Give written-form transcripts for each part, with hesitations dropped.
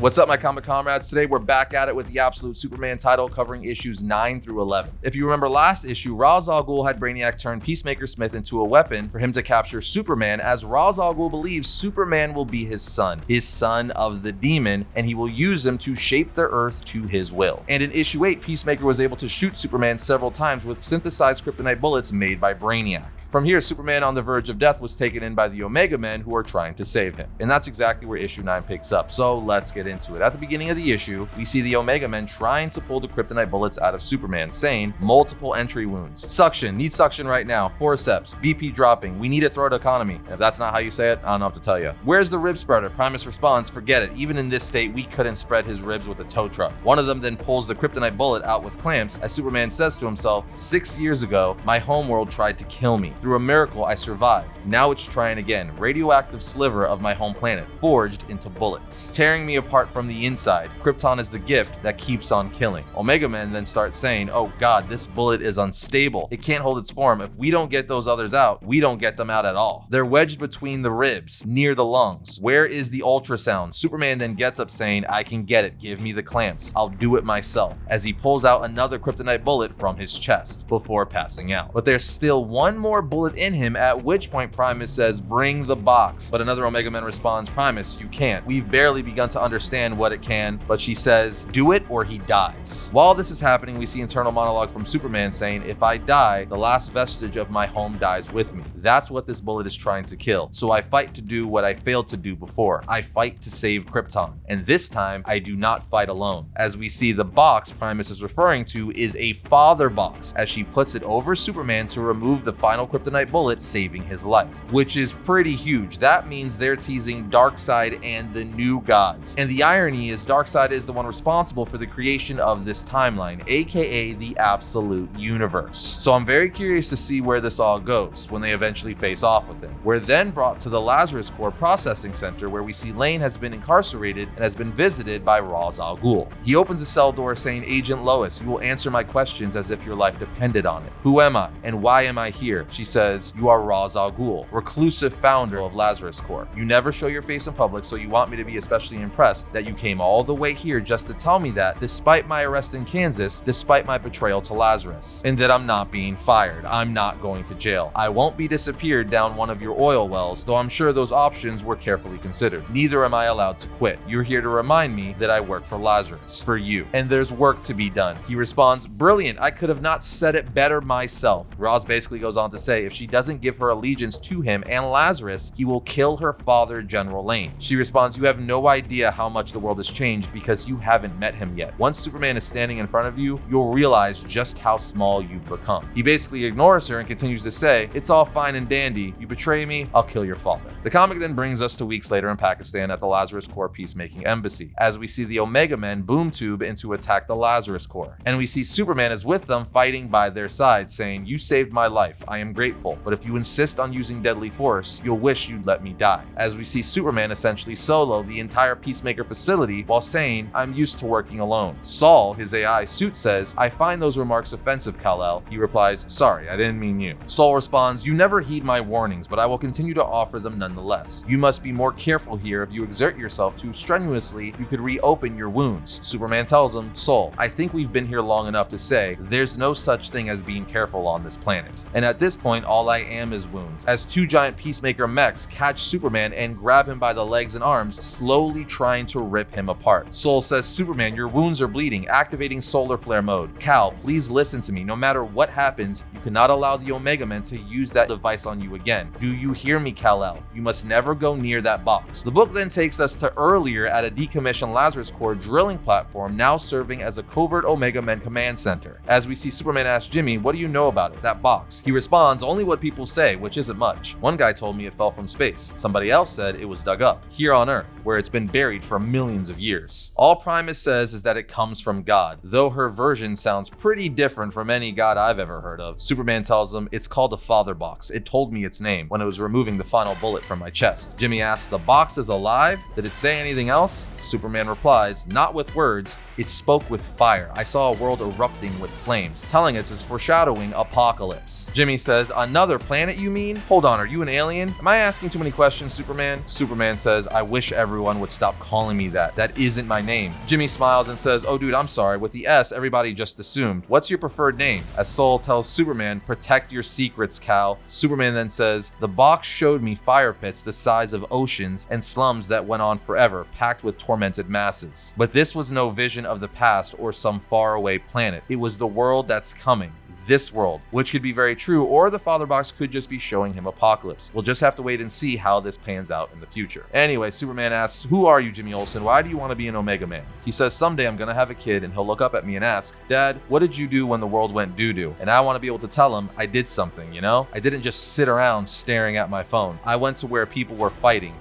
What's up, my comic comrades? Today we're back at it with the Absolute Superman title covering issues 9 through 11. If you remember last issue, Ra's al Ghul had Brainiac turn Peacemaker Smith into a weapon for him to capture Superman, as Ra's al Ghul believes Superman will be his son of the demon, and he will use him to shape the Earth to his will. And in issue 8, Peacemaker was able to shoot Superman several times with synthesized kryptonite bullets made by Brainiac. From here, Superman on the verge of death was taken in by the Omega Men, who are trying to save him. And that's exactly where issue 9 picks up, so let's get into it. At the beginning of the issue, we see the Omega Men trying to pull the kryptonite bullets out of Superman, saying multiple entry wounds. Suction, need suction right now. Forceps, BP dropping, we need a throat economy. And if that's not how you say it, I don't know what to tell you. Where's the rib spreader? Primus responds, forget it. Even in this state, we couldn't spread his ribs with a tow truck. One of them then pulls the kryptonite bullet out with clamps, as Superman says to himself, 6 years ago, my homeworld tried to kill me. Through a miracle, I survived. Now it's trying again. Radioactive sliver of my home planet, forged into bullets, tearing me apart from the inside. Krypton is the gift that keeps on killing. Omega Men then start saying, oh god, this bullet is unstable. It can't hold its form. If we don't get those others out, we don't get them out at all. They're wedged between the ribs, near the lungs. Where is the ultrasound? Superman then gets up saying, I can get it. Give me the clamps. I'll do it myself, as he pulls out another kryptonite bullet from his chest before passing out. But there's still one more bullet in him, at which point Primus says, bring the box. But another Omega Man responds, Primus, you can't. We've barely begun to understand what it can, but she says, do it or he dies. While this is happening, we see internal monologue from Superman saying, if I die, the last vestige of my home dies with me. That's what this bullet is trying to kill. So I fight to do what I failed to do before. I fight to save Krypton. And this time, I do not fight alone. As we see, the box Primus is referring to is a father box, as she puts it over Superman to remove the final kryptonite bullet, saving his life, which is pretty huge. That means they're teasing Darkseid and the new gods. And the irony is Darkseid is the one responsible for the creation of this timeline, aka the Absolute Universe. So I'm very curious to see where this all goes when they eventually face off with him. We're then brought to the Lazarus Core Processing Center, where we see Lane has been incarcerated and has been visited by Ra's al Ghul. He opens a cell door saying, Agent Lois, you will answer my questions as if your life depended on it. Who am I and why am I here? She says, you are Ra's al Ghul, reclusive founder of Lazarus Core. You never show your face in public, so you want me to be especially impressed that you came all the way here just to tell me that, despite my arrest in Kansas, despite my betrayal to Lazarus, and that I'm not being fired. I'm not going to jail. I won't be disappeared down one of your oil wells, though I'm sure those options were carefully considered. Neither am I allowed to quit. You're here to remind me that I work for Lazarus, for you, and there's work to be done. He responds, brilliant, I could have not said it better myself. Ra's basically goes on to say, if she doesn't give her allegiance to him and Lazarus, he will kill her father, General Lane. She responds, you have no idea how much the world has changed because you haven't met him yet. Once Superman is standing in front of you, you'll realize just how small you've become. He basically ignores her and continues to say, it's all fine and dandy. You betray me, I'll kill your father. The comic then brings us to weeks later in Pakistan at the Lazarus Core Peacemaking Embassy, as we see the Omega Men boom tube in to attack the Lazarus Core. And we see Superman is with them, fighting by their side, saying, you saved my life. I am grateful, but if you insist on using deadly force, you'll wish you'd let me die. As we see Superman essentially solo the entire Peacemaker facility while saying, I'm used to working alone. Saul, his AI suit, says, I find those remarks offensive, Kal-El. He replies, sorry, I didn't mean you. Saul responds, you never heed my warnings, but I will continue to offer them nonetheless. You must be more careful here. If you exert yourself too strenuously, you could reopen your wounds. Superman tells him, Saul, I think we've been here long enough to say there's no such thing as being careful on this planet. And at this point, all I am is wounds, as two giant Peacemaker mechs catch Superman and grab him by the legs and arms, slowly trying to rip him apart. Soul says, Superman, your wounds are bleeding, activating solar flare mode. Kal, please listen to me. No matter what happens, you cannot allow the Omega Men to use that device on you again. Do you hear me, Kal-El? You must never go near that box. The book then takes us to earlier at a decommissioned Lazarus Core drilling platform, now serving as a covert Omega Men command center. As we see Superman ask Jimmy, what do you know about it, that box? He responds, only what people say, which isn't much. One guy told me it fell from space. Somebody else said it was dug up, here on Earth, where it's been buried for millions of years. All Primus says is that it comes from God, though her version sounds pretty different from any god I've ever heard of. Superman tells him, it's called a father box. It told me its name when it was removing the final bullet from my chest. Jimmy asks, the box is alive? Did it say anything else? Superman replies, not with words, it spoke with fire. I saw a world erupting with flames, telling us it's foreshadowing apocalypse. Jimmy says, another planet, you mean? Hold on, are you an alien? Am I asking too many questions, Superman? Superman says, I wish everyone would stop calling me that. That isn't my name. Jimmy smiles and says, oh dude, I'm sorry. With the S, everybody just assumed. What's your preferred name? As Sol tells Superman, protect your secrets, Kal. Superman then says, the box showed me fire pits the size of oceans and slums that went on forever, packed with tormented masses. But this was no vision of the past or some faraway planet. It was the world that's coming. This world, which could be very true, or the father box could just be showing him Apocalypse. We'll just have to wait and see how this pans out in the future. Anyway, Superman asks, who are you, Jimmy Olsen? Why do you want to be an Omega Man? He says, someday I'm gonna have a kid and he'll look up at me and ask, Dad, what did you do when the world went doo-doo? And I want to be able to tell him I did something, you know? I didn't just sit around staring at my phone. I went to where people were fighting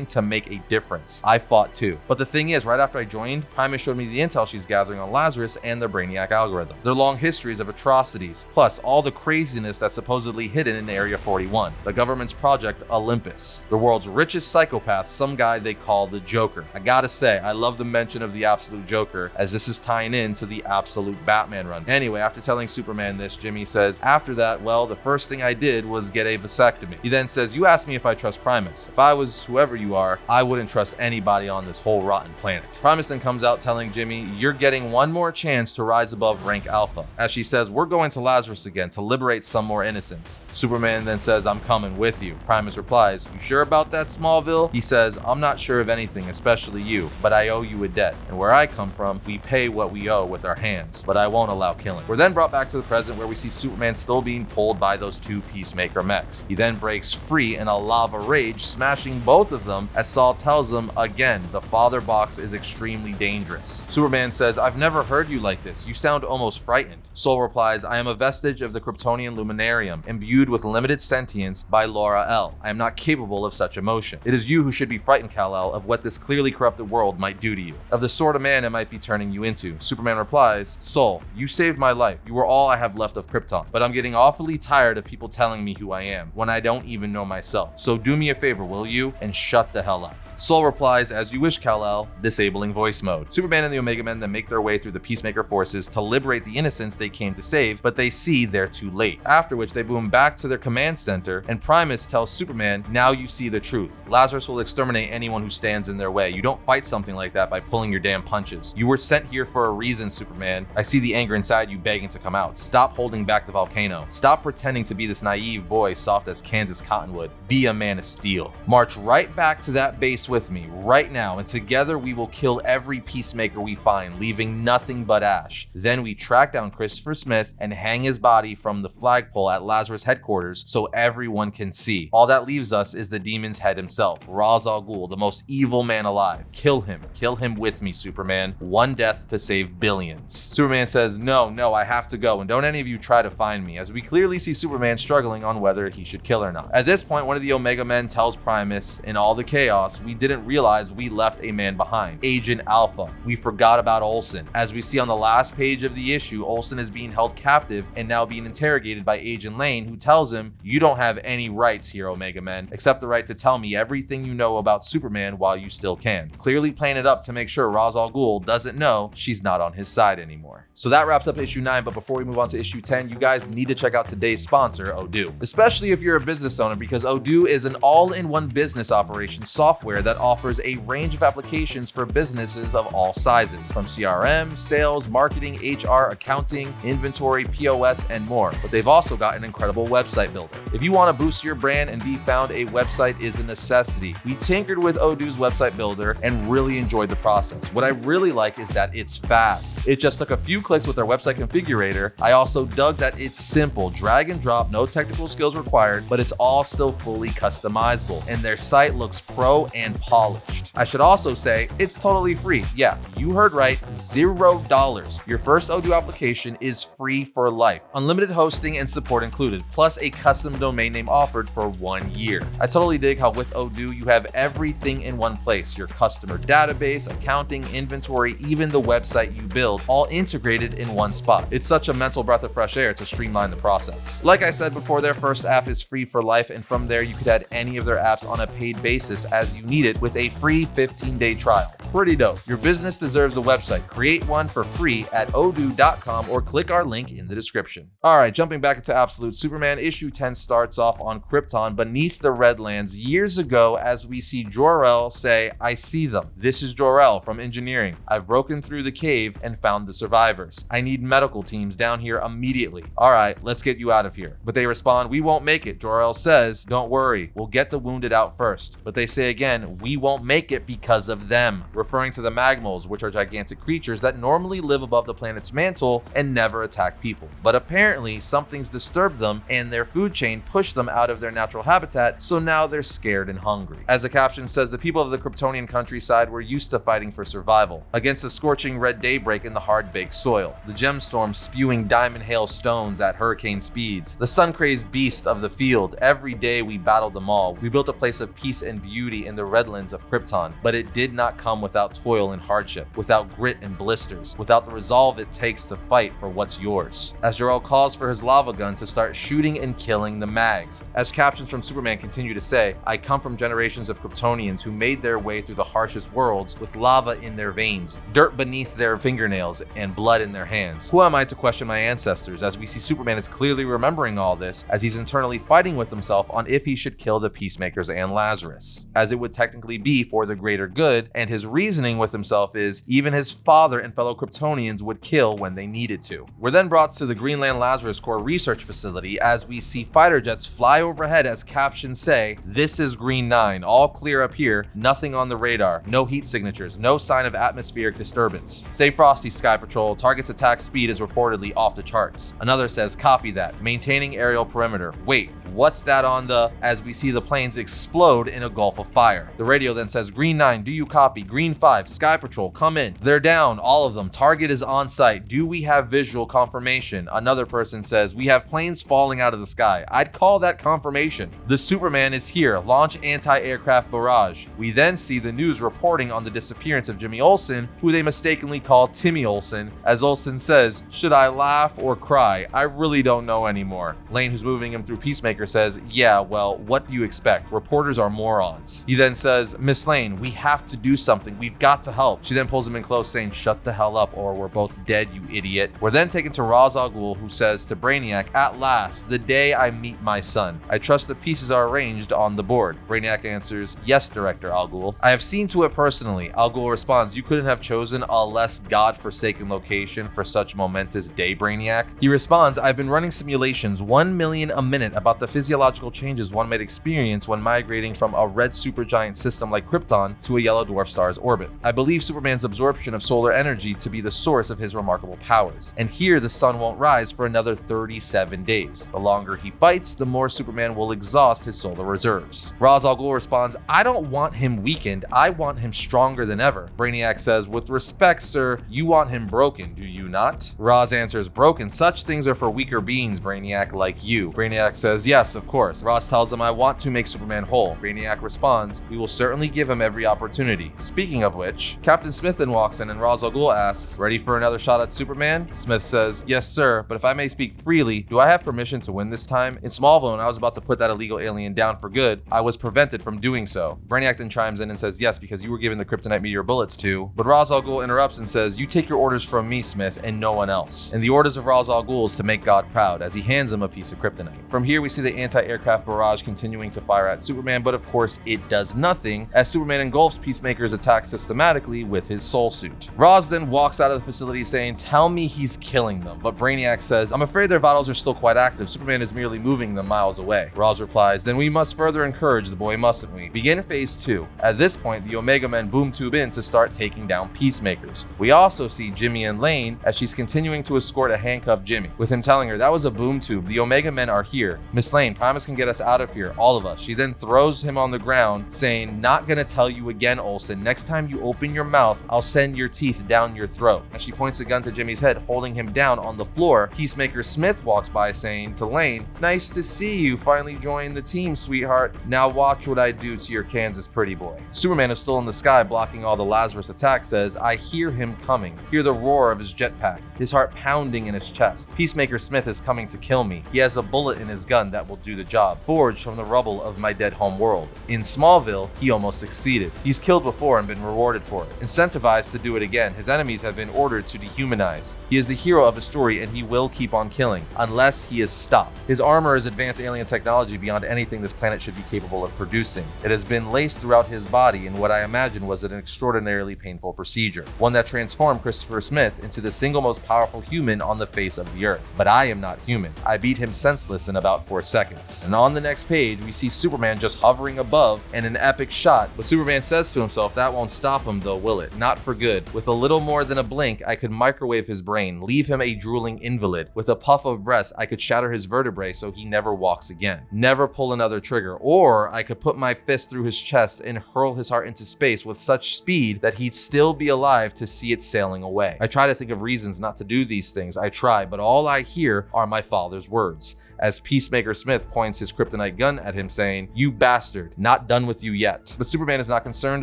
to make a difference. I fought too. But the thing is, right after I joined, Primus showed me the intel she's gathering on Lazarus and the Brainiac algorithm. Their long histories of atrocities, plus all the craziness that's supposedly hidden in Area 41, the government's Project Olympus. The world's richest psychopath, some guy they call the Joker. I gotta say, I love the mention of the Absolute Joker, as this is tying into the Absolute Batman run. Anyway, after telling Superman this, Jimmy says, after that, well, the first thing I did was get a vasectomy. He then says, you asked me if I trust Primus. If I was whoever you are, I wouldn't trust anybody on this whole rotten planet. Primus then comes out telling Jimmy, you're getting one more chance to rise above rank Alpha. As she says, we're going to Lazarus again to liberate some more innocents. Superman then says, I'm coming with you. Primus replies, you sure about that, Smallville? He says, I'm not sure of anything, especially you, but I owe you a debt. And where I come from, we pay what we owe with our hands, but I won't allow killing. We're then brought back to the present where we see Superman still being pulled by those two Peacemaker mechs. He then breaks free in a lava rage, smashing both of them as Sol tells him again, the father box is extremely dangerous. Superman says, I've never heard you like this. You sound almost frightened. Sol replies, I am a vestige of the Kryptonian Luminarium, imbued with limited sentience by Laura L. I am not capable of such emotion. It is you who should be frightened, Kal-El, of what this clearly corrupted world might do to you, of the sort of man it might be turning you into. Superman replies, Sol, you saved my life. You were all I have left of Krypton, but I'm getting awfully tired of people telling me who I am when I don't even know myself. So do me a favor, will you? And shut the hell up. Sol replies, as you wish, Kal-El, disabling voice mode. Superman and the Omega Men then make their way through the Peacemaker forces to liberate the innocents they came to save, but they see they're too late. After which they boom back to their command center, and Primus tells Superman, now you see the truth. Lazarus will exterminate anyone who stands in their way. You don't fight something like that by pulling your damn punches. You were sent here for a reason, Superman. I see the anger inside you begging to come out. Stop holding back the volcano. Stop pretending to be this naive boy soft as Kansas cottonwood. Be a man of steel. March right back to that base with me right now, and together we will kill every Peacemaker we find, leaving nothing but ash. Then we track down Christopher Smith and hang his body from the flagpole at Lazarus headquarters so everyone can see. All that leaves us is the demon's head himself, Ra's al Ghul, the most evil man alive. Kill him with me, Superman. One death to save billions. Superman says, no, I have to go, and don't any of you try to find me, as we clearly see Superman struggling on whether he should kill or not. At this point, one of the Omega Men tells Primus, in all the chaos, we didn't realize we left a man behind, Agent Alpha. We forgot about Olsen. As we see on the last page of the issue, Olsen is being held captive and now being interrogated by Agent Lane, who tells him, you don't have any rights here, Omega Men, except the right to tell me everything you know about Superman while you still can. Clearly playing it up to make sure Ra's al Ghul doesn't know she's not on his side anymore. So that wraps up issue 9, but before we move on to issue 10, you guys need to check out today's sponsor, Odoo. Especially if you're a business owner, because Odoo is an all-in-one business operations software that offers a range of applications for businesses of all sizes, from CRM, sales, marketing, HR, accounting, inventory, POS, and more. But they've also got an incredible website builder. If you want to boost your brand and be found, a website is a necessity. We tinkered with Odoo's website builder and really enjoyed the process. What I really like is that it's fast. It just took a few clicks with their website configurator. I also dug that it's simple, drag and drop, no technical skills required, but it's all still fully customizable, and their site looks pro and polished. I should also say it's totally free. Yeah, you heard right, $0. Your first Odoo application is free for life. Unlimited hosting and support included, plus a custom domain name offered for 1 year. I totally dig how with Odoo you have everything in one place: your customer database, accounting, inventory, even the website you build, all integrated in one spot. It's such a mental breath of fresh air to streamline the process. Like I said before, their first app is free for life, and from there you could add any of their apps on a paid basis as you need beat it with a free 15-day trial. Pretty dope. Your business deserves a website. Create one for free at odoo.com or click our link in the description. All right, jumping back into Absolute Superman, issue 10 starts off on Krypton beneath the Redlands years ago as we see Jor-El say, "I see them. This is Jor-El from engineering. I've broken through the cave and found the survivors. I need medical teams down here immediately. All right, let's get you out of here." But they respond, "We won't make it." Jor-El says, "Don't worry, we'll get the wounded out first." But they say again, "We won't make it because of them," referring to the Magmols, which are gigantic creatures that normally live above the planet's mantle and never attack people. But apparently something's disturbed them and their food chain pushed them out of their natural habitat, so now they're scared and hungry. As the caption says, the people of the Kryptonian countryside were used to fighting for survival against the scorching red daybreak in the hard-baked soil, the gemstorm spewing diamond hail stones at hurricane speeds, the sun-crazed beasts of the field. Every day we battled them all. We built a place of peace and beauty in the Redlands of Krypton, but it did not come without toil and hardship, without grit and blisters, without the resolve it takes to fight for what's yours. As Jor-El calls for his lava gun to start shooting and killing the Mags. As captions from Superman continue to say, "I come from generations of Kryptonians who made their way through the harshest worlds with lava in their veins, dirt beneath their fingernails, and blood in their hands. Who am I to question my ancestors?" As we see Superman is clearly remembering all this as he's internally fighting with himself on if he should kill the Peacemakers and Lazarus, as it would technically be for the greater good, and his reasoning with himself is even his father and fellow Kryptonians would kill when they needed to. We're then brought to the Greenland Lazarus Corps research facility as we see fighter jets fly overhead as captions say, "This is Green 9, all clear up here, nothing on the radar, no heat signatures, no sign of atmospheric disturbance. Stay frosty, Sky Patrol, target's attack speed is reportedly off the charts." Another says, "Copy that, maintaining aerial perimeter." Wait, what's that on the, as we see the planes explode in a gulf of fire. The radio then says, "Green 9, do you copy? Green 5, Sky Patrol, come in. They're down, all of them. Target is on site. Do we have visual confirmation?" Another person says, "We have planes falling out of the sky. I'd call that confirmation. The Superman is here. Launch anti-aircraft barrage." We then see the news reporting on the disappearance of Jimmy Olsen, who they mistakenly call Timmy Olsen, as Olsen says, "Should I laugh or cry? I really don't know anymore." Lane, who's moving him through Peacemaker, says, "Yeah, well, what do you expect? Reporters are morons." He then says, "Miss Lane, we have to do something. We've got to help." She then pulls him in close, saying, "Shut the hell up or we're both dead, you idiot." We're then taken to Ra's al Ghul, who says to Brainiac, "At last, the day I meet my son. I trust the pieces are arranged on the board." Brainiac answers, "Yes, Director Al Ghul. I have seen to it personally." Al Ghul responds, "You couldn't have chosen a less god-forsaken location for such momentous day, Brainiac." He responds, "I've been running simulations 1 million a minute about the physiological changes one might experience when migrating from a red supergiant system like Krypton to a yellow dwarf star's orbit. I believe Superman's absorption of solar energy to be the source of his remarkable powers. And here the sun won't rise for another 37 days. The longer he fights, the more Superman will exhaust his solar reserves." Ra's al Ghul responds, "I don't want him weakened. I want him stronger than ever." Brainiac says, "With respect, sir, you want him broken, do you not?" Ra's answers, "Broken? Such things are for weaker beings, Brainiac, like you." Brainiac says, "Yes, of course." Ra's tells him, "I want to make Superman whole." Brainiac responds, "We will certainly give him every opportunity." Speaking of which, Captain Smith then walks in and Ra's al Ghul asks, "Ready for another shot at Superman?" Smith says, "Yes, sir, but if I may speak freely, do I have permission to win this time? In Smallville, when I was about to put that illegal alien down for good, I was prevented from doing so." Brainiac then chimes in and says, "Yes, because you were given the kryptonite meteor bullets too." But Ra's al Ghul interrupts and says, "You take your orders from me, Smith, and no one else." And the orders of Ra's al Ghul is to make God proud, as he hands him a piece of kryptonite. From here, we see the anti-aircraft barrage continuing to fire at Superman, but of course it does nothing, as Superman engulfs Peacemaker's attack systematically with his soul suit. Ra's then walks out of the facility saying, "Tell me he's killing them." But Brainiac says, "I'm afraid their vitals are still quite active. Superman is merely moving them miles away." Ra's replies, "Then we must further encourage the boy, mustn't we?" Begin phase 2. At this point, the Omega Men boom tube in to start taking down Peacemakers. We also see Jimmy and Lane as she's continuing to escort a handcuffed Jimmy, with him telling her, "That was a boom tube. The Omega Men are here. Miss Lane, Primus can get us out of here, all of us." She then throws him on the ground, saying, "Not gonna tell you again, Olsen. Next time you open your mouth, I'll send your teeth down your throat." As she points a gun to Jimmy's head, holding him down on the floor, Peacemaker Smith walks by saying to Lane, "Nice to see you finally joined the team, sweetheart. Now watch what I do to your Kansas pretty boy." Superman is still in the sky blocking all the Lazarus attacks, says, "I hear him coming. Hear the roar of his jetpack, his heart pounding in his chest. Peacemaker Smith is coming to kill me. He has a bullet in his gun that will will do the job, forged from the rubble of my dead home world. In Smallville, he almost succeeded. He's killed before and been rewarded for it. Incentivized to do it again, his enemies have been ordered to dehumanize. He is the hero of a story and he will keep on killing, unless he is stopped. His armor is advanced alien technology beyond anything this planet should be capable of producing. It has been laced throughout his body in what I imagine was an extraordinarily painful procedure, one that transformed Christopher Smith into the single most powerful human on the face of the earth. But I am not human. I beat him senseless in about 4 seconds. And on the next page, we see Superman just hovering above and an epic shot, but Superman says to himself that won't stop him though, will it? Not for good. With a little more than a blink, I could microwave his brain, leave him a drooling invalid. With a puff of breath, I could shatter his vertebrae so he never walks again. Never pull another trigger. Or I could put my fist through his chest and hurl his heart into space with such speed that he'd still be alive to see it sailing away. I try to think of reasons not to do these things. I try, but all I hear are my father's words. As Peacemaker Smith points his kryptonite gun at him saying, "You bastard, not done with you yet." But Superman is not concerned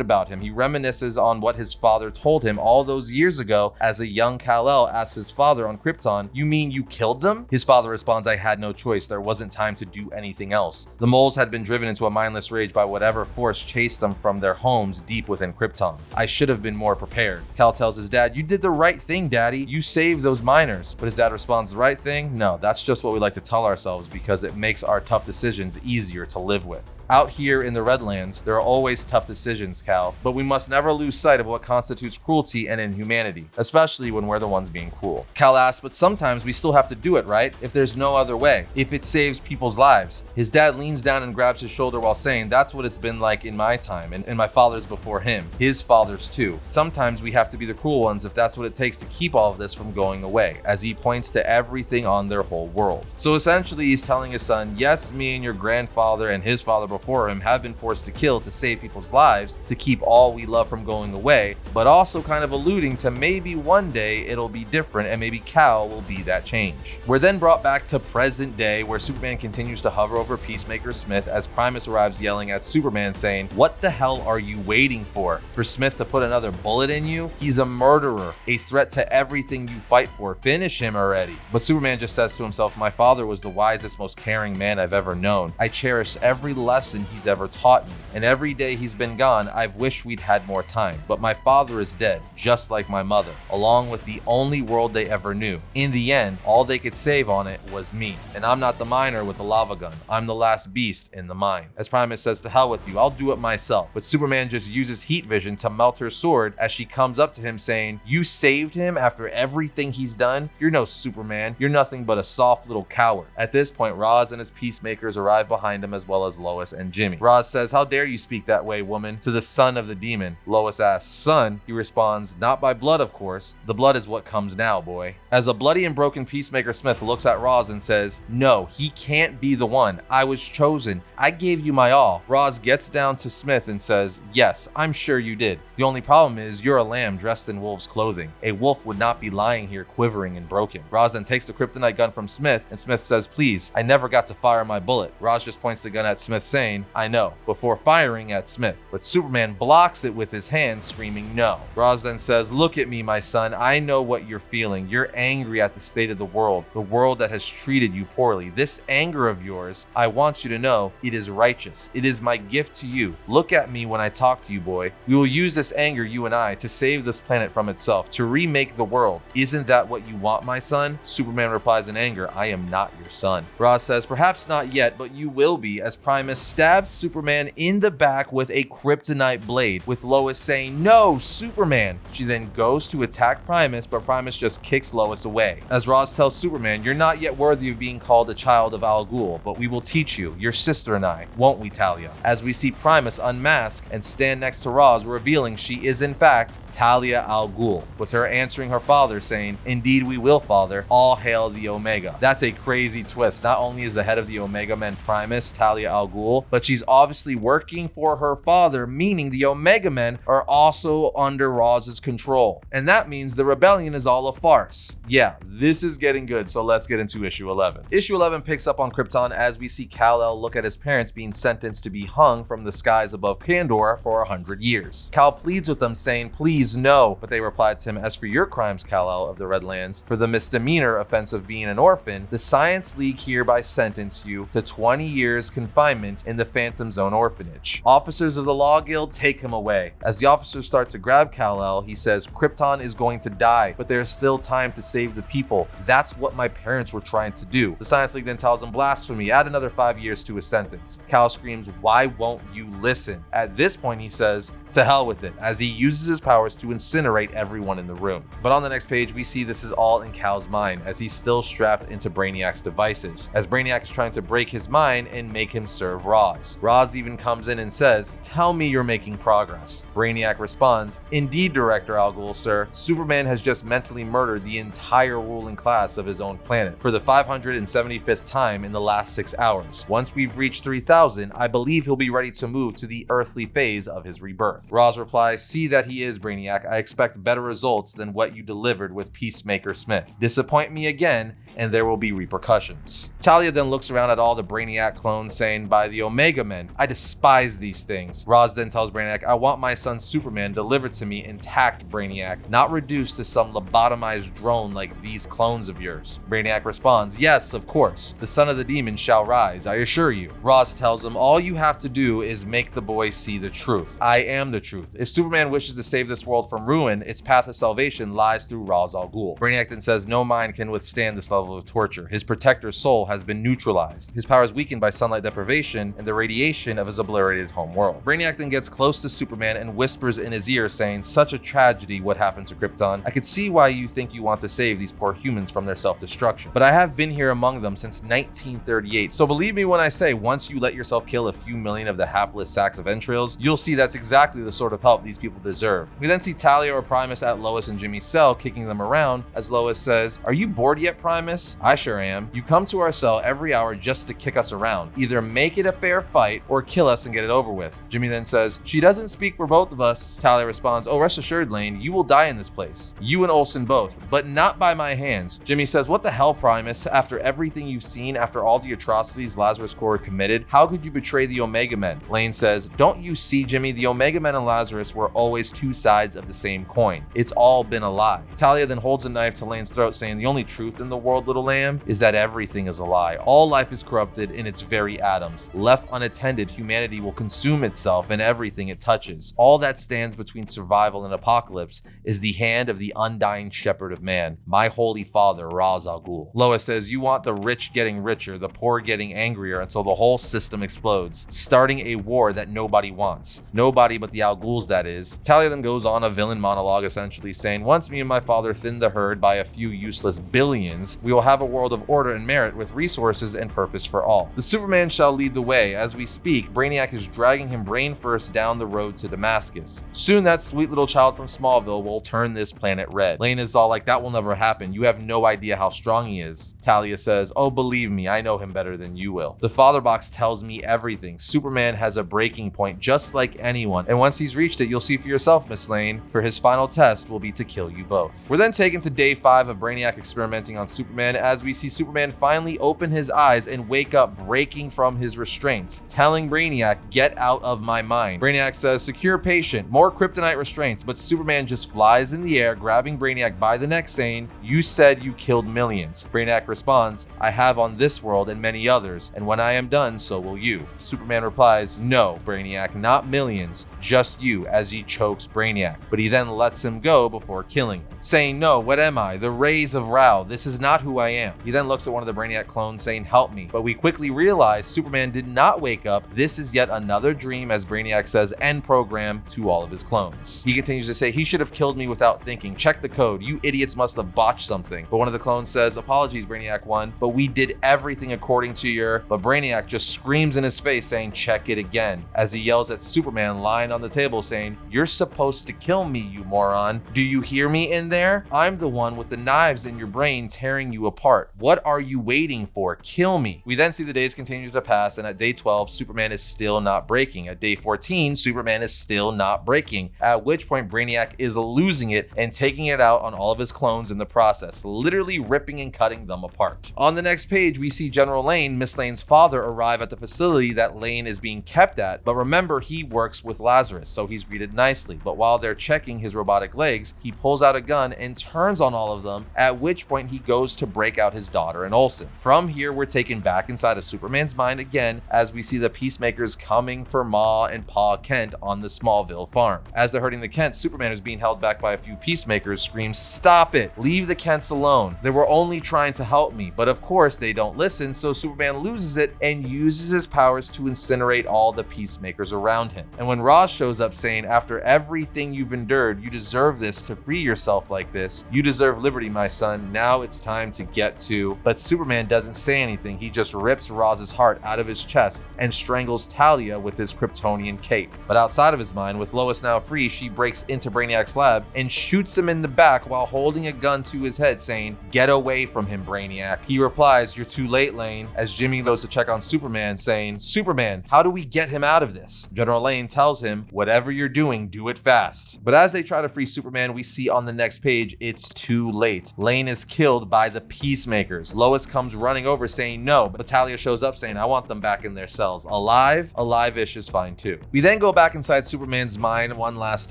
about him. He reminisces on what his father told him all those years ago as a young Kal-El asks his father on Krypton, "You mean you killed them?" His father responds, "I had no choice. There wasn't time to do anything else." The moles had been driven into a mindless rage by whatever force chased them from their homes deep within Krypton. "I should have been more prepared." Kal tells his dad, "You did the right thing, Daddy. You saved those miners." But his dad responds, "The right thing? No, that's just what we like to tell ourselves because it makes our tough decisions easier to live with. Out here in the Redlands, there are always tough decisions, Kal, but we must never lose sight of what constitutes cruelty and inhumanity, especially when we're the ones being cruel." Kal asks, "But sometimes we still have to do it, right? If there's no other way, if it saves people's lives." His dad leans down and grabs his shoulder while saying, "That's what it's been like in my time and my father's before him, his fathers too. Sometimes we have to be the cruel ones if that's what it takes to keep all of this from going away," as he points to everything on their whole world. So essentially he's telling his son, yes, me and your grandfather and his father before him have been forced to kill to save people's lives, to keep all we love from going away, but also kind of alluding to maybe one day it'll be different and maybe Kal will be that change. We're then brought back to present day where Superman continues to hover over Peacemaker Smith as Primus arrives yelling at Superman saying, "What the hell are you waiting for? For Smith to put another bullet in you? He's a murderer, a threat to everything you fight for. Finish him already." But Superman just says to himself, "My father was the wisest, most caring man I've ever known. I cherish every lesson he's ever taught me, and every day he's been gone, I've wished we'd had more time. But my father is dead, just like my mother, along with the only world they ever knew. In the end, all they could save on it was me. And I'm not the miner with the lava gun. I'm the last beast in the mine." As Primus says, "To hell with you, I'll do it myself." But Superman just uses heat vision to melt her sword as she comes up to him saying, "You saved him after everything he's done? You're no Superman. You're nothing but a soft little coward." At this point, Roz and his peacemakers arrive behind him as well as Lois and Jimmy. Roz says, "How dare you speak that way, woman?" to the son of the demon. Lois asks, "Son?" He responds, "Not by blood, of course. The blood is what comes now, boy." As a bloody and broken Peacemaker Smith looks at Roz and says, "No, he can't be the one. I was chosen. I gave you my all." Roz gets down to Smith and says, "Yes, I'm sure you did. The only problem is you're a lamb dressed in wolf's clothing. A wolf would not be lying here quivering and broken." Roz then takes the kryptonite gun from Smith and Smith says, "Please, I never got to fire my bullet." Roz just points the gun at Smith saying, "I know," before firing at Smith. But Superman blocks it with his hand, screaming no. Roz then says, "Look at me, my son. I know what you're feeling. You're angry at the state of the world that has treated you poorly. This anger of yours, I want you to know, it is righteous. It is my gift to you. Look at me when I talk to you, boy. We will use this anger, you and I, to save this planet from itself, to remake the world. Isn't that what you want, my son?" Superman replies in anger, "I am not your son." Roz says, "Perhaps not yet, but you will be," as Primus stabs Superman in the back with a kryptonite blade, with Lois saying, "No, Superman." She then goes to attack Primus, but Primus just kicks Lois away. As Roz tells Superman, "You're not yet worthy of being called a child of Al Ghul, but we will teach you, your sister and I, won't we, Talia?" As we see Primus unmask and stand next to Roz, revealing she is in fact Talia Al Ghul, with her answering her father saying, "Indeed we will, father. All hail the Omega." That's a crazy twist. Not only is the head of the Omega Men Primus Talia Al Ghul, but she's obviously working for her father, meaning the Omega Men are also under Roz's control. And that means the rebellion is all a farce. Yeah, this is getting good, so let's get into issue 11. Issue 11 picks up on Krypton as we see Kal-El look at his parents being sentenced to be hung from the skies above Pandora for 100 years. Kal pleads with them saying, "Please, no," but they replied to him, "As for your crimes, Kal-El of the Redlands, for the misdemeanor offense of being an orphan, the Science League League hereby sentence you to 20 years confinement in the Phantom Zone orphanage. Officers of the Law Guild take him away. As the officers start to grab Kal-El, he says, Krypton is going to die, but there's still time to save the people. That's what my parents were trying to do. The Science League then tells him blasphemy, add another 5 years to his sentence. Kal screams, why won't you listen? At this point, he says, to hell with it, as he uses his powers to incinerate everyone in the room. But on the next page, we see this is all in Kal's mind, as he's still strapped into Brainiac's devices, as Brainiac is trying to break his mind and make him serve Roz. Roz even comes in and says, tell me you're making progress. Brainiac responds, indeed, Director Al Ghul, sir. Superman has just mentally murdered the entire ruling class of his own planet for the 575th time in the last 6 hours. Once we've reached 3,000, I believe he'll be ready to move to the earthly phase of his rebirth. Roz replies, see that he is, Brainiac. I expect better results than what you delivered with Peacemaker Smith. Disappoint me again, and there will be repercussions. Talia then looks around at all the Brainiac clones, saying, by the Omega Men, I despise these things. Roz then tells Brainiac, I want my son Superman delivered to me intact, Brainiac, not reduced to some lobotomized drone like these clones of yours. Brainiac responds, yes, of course. The son of the demon shall rise, I assure you. Roz tells him, all you have to do is make the boy see the truth. I am the truth. If Superman wishes to save this world from ruin, its path of salvation lies through Ra's al Ghul. Brainiac then says, no mind can withstand this level of torture. His protector's soul has been neutralized. His power is weakened by sunlight deprivation and the radiation of his obliterated home world. Brainiac then gets close to Superman and whispers in his ear, saying, such a tragedy what happened to Krypton. I could see why you think you want to save these poor humans from their self-destruction, but I have been here among them since 1938, so believe me when I say, once you let yourself kill a few million of the hapless sacks of entrails, you'll see that's exactly the sort of help these people deserve. We then see Talia or Primus at Lois and Jimmy's cell, kicking them around, as Lois says, are you bored yet, Primus? I sure am. You come to our cell every hour just to kick us around. Either make it a fair fight or kill us and get it over with. Jimmy then says, she doesn't speak for both of us. Talia responds, oh, rest assured, Lane, you will die in this place. You and Olsen both, but not by my hands. Jimmy says, what the hell, Primus? After everything you've seen, after all the atrocities Lazarus Corps committed, how could you betray the Omega Men? Lane says, don't you see, Jimmy, the Omega Men and Lazarus were always two sides of the same coin. It's all been a lie. Talia then holds a knife to Lane's throat, saying, the only truth in the world, little lamb, is that everything is a lie. All life is corrupted in its very atoms. Left unattended, humanity will consume itself and everything it touches. All that stands between survival and apocalypse is the hand of the undying shepherd of man, my holy father, Ra's al Ghul. Lois says, you want the rich getting richer, the poor getting angrier until the whole system explodes, starting a war that nobody wants. Nobody but the Al Ghuls, that is. Talia then goes on a villain monologue, essentially saying, once me and my father thin the herd by a few useless billions, we will have a world of order and merit with resources and purpose for all. The Superman shall lead the way. As we speak, Brainiac is dragging him brain first down the road to Damascus. Soon that sweet little child from Smallville will turn this planet red. Lane is all like, that will never happen. You have no idea how strong he is. Talia says, oh, believe me, I know him better than you will. The father box tells me everything. Superman has a breaking point just like anyone, and once he's reached it, you'll see for yourself, Miss Lane, for his final test will be to kill you both. We're then taken to day 5 of Brainiac experimenting on Superman, as we see Superman finally open his eyes and wake up, breaking from his restraints, telling Brainiac, get out of my mind. Brainiac says, secure patient, more kryptonite restraints, but Superman just flies in the air, grabbing Brainiac by the neck, saying, you said you killed millions. Brainiac responds, I have on this world and many others, and when I am done, so will you. Superman replies, no, Brainiac, not millions, just you, as he chokes Brainiac, but he then lets him go before killing him, saying, no, what am I? The rays of Ra, this is not who I am. He then looks at one of the Brainiac clones, saying, help me, but we quickly realize Superman did not wake up. This is yet another dream, as Brainiac says, end program to all of his clones. He continues to say, he should have killed me without thinking. Check the code. You idiots must have botched something. But one of the clones says, apologies, Brainiac 1, but we did everything according to your... But Brainiac just screams in his face, saying, check it again, as he yells at Superman lying on the table, saying, you're supposed to kill me, you moron. Do you hear me in there? I'm the one with the knives in your brain tearing you apart. What are you waiting for? Kill me. We then see the days continue to pass, and at day 12, Superman is still not breaking. At day 14, Superman is still not breaking, at which point Brainiac is losing it and taking it out on all of his clones in the process, literally ripping and cutting them apart. On the next page, we see General Lane, Miss Lane's father, arrive at the facility that Lane is being kept at, but remember, he works with Lazarus, so he's greeted nicely. But while they're checking his robotic legs, he pulls out a gun and turns on all of them, at which point he goes to break out his daughter and Olsen. From here, we're taken back inside of Superman's mind again as we see the Peacemakers coming for Ma and Pa Kent on the Smallville farm. As they're hurting the Kents, Superman, who's being held back by a few Peacemakers, screams, "Stop it! Leave the Kents alone. They were only trying to help me." But of course, they don't listen, so Superman loses it and uses his powers to incinerate all the Peacemakers around him. And when Roz shows up saying, "After everything you've endured, you deserve this to free yourself like this. You deserve liberty, my son. Now it's time to get to..." But Superman doesn't say anything. He just rips Roz's heart out of his chest and strangles Talia with his Kryptonian cape. But outside of his mind, with Lois now free, she breaks into Brainiac's lab and shoots him in the back while holding a gun to his head, saying, "Get away from him, Brainiac." He replies, "You're too late, Lane," as Jimmy goes to check on Superman, saying, "Superman, how do we get him out of this?" General Lane tells him, "Whatever you're doing, do it fast." But as they try to free Superman, we see on the next page, it's too late. Lane is killed by the Peacemakers. Lois comes running over saying no, but Talia shows up saying, "I want them back in their cells. Alive? Alive-ish is fine too." We then go back inside Superman's mind one last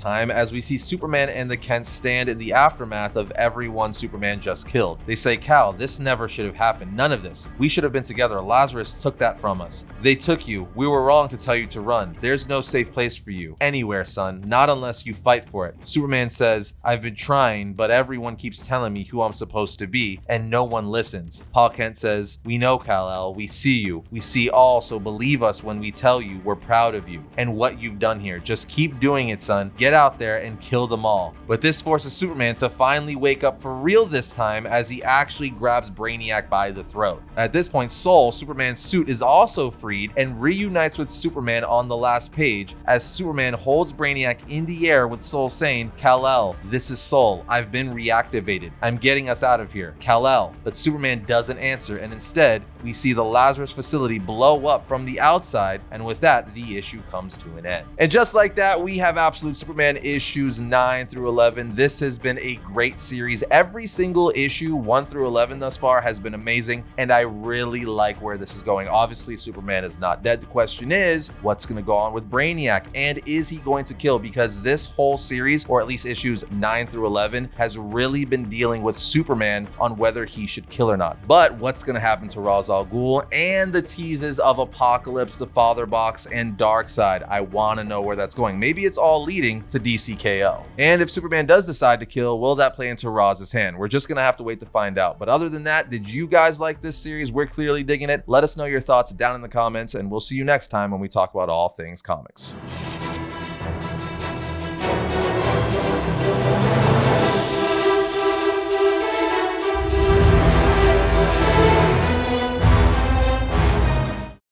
time as we see Superman and the Kents stand in the aftermath of everyone Superman just killed. They say, "Kal, this never should have happened. None of this. We should have been together. Lazarus took that from us. They took you. We were wrong to tell you to run. There's no safe place for you anywhere, son. Not unless you fight for it." Superman says, "I've been trying, but everyone keeps telling me who I'm supposed to be, and no one listens." Pa Kent says, "We know, Kal-El. We see you. We see all, so believe us when we tell you we're proud of you and what you've done here. Just keep doing it, son. Get out there and kill them all." But this forces Superman to finally wake up for real this time as he actually grabs Brainiac by the throat. At this point, Soul, Superman's suit, is also freed and reunites with Superman on the last page as Superman holds Brainiac in the air with Soul saying, "Kal-El, this is Soul. I've been reactivated. I'm getting us out of here. Kal-El." But Superman doesn't answer, and instead, we see the Lazarus facility blow up from the outside, and with that, the issue comes to an end. And just like that, we have Absolute Superman issues 9 through 11. This has been a great series. Every single issue, 1 through 11 thus far, has been amazing, and I really like where this is going. Obviously, Superman is not dead. The question is, what's going to go on with Brainiac, and is he going to kill? Because this whole series, or at least issues 9 through 11, has really been dealing with Superman on whether he should kill or not. But what's going to happen to Ra's al Ghul and the teases of Apocalypse, the Father Box, and Darkseid? I want to know where that's going. Maybe it's all leading to DCKO. And if Superman does decide to kill, will that play into Raz's hand? We're just going to have to wait to find out. But other than that, did you guys like this series? We're clearly digging it. Let us know your thoughts down in the comments, and we'll see you next time when we talk about all things comics.